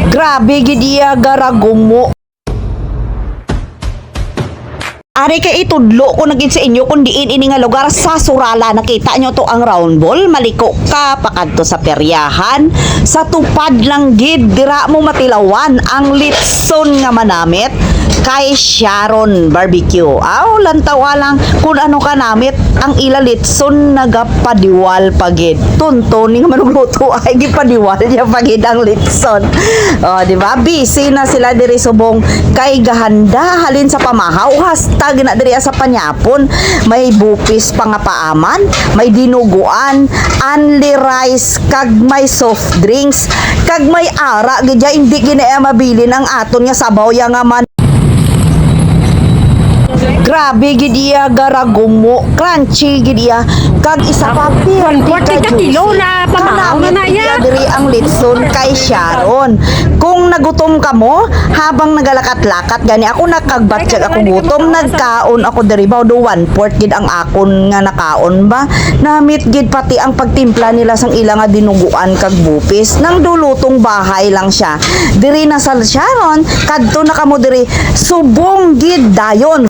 Grabe gid iya garagumo. Ari kay itudlo ko naging sa inyo kung diin ini nga lugar sa Surala. Nakita nyo to ang round ball, maliko ka pakadto sa peryahan, sa tupad lang gid dira mo matilawan ang litson nga manamit kay Sharon Barbecue. Aw lantawa lang kung ano ka namit ang ila litson nagapadiwal pagid. Tunto ning manugluto ay gipadiwal ya pagid ang litson. Oh, di ba? Busy na sila diri subong kay gahanda halin sa pamahaw hasta na diri sa panyapon. May bupis pa nga paaman, may dinuguan, only rice kag may soft drinks kag may ara gidya hindi ginaya mabili ng aton nga sabaw ya nga man. Grabe gid iya garagumo, crunchy gid iya kag isa pa Kwarti ka kilo na pamahaw na ya. diri ang litson kay Sharon. Kung nagutom ka mo habang nagalakat-lakat gani ako nakagbatsyag ako gutom, nagkaon ako diri ba do 1/4 gid ang akon nga nakaon ba. Namit gid pati ang pagtimpla nila sang ila nga dinuguan kag bupis nang dulutong bahay lang siya. Diri na sa Sharon kadto na kamo diri subong gid dayon.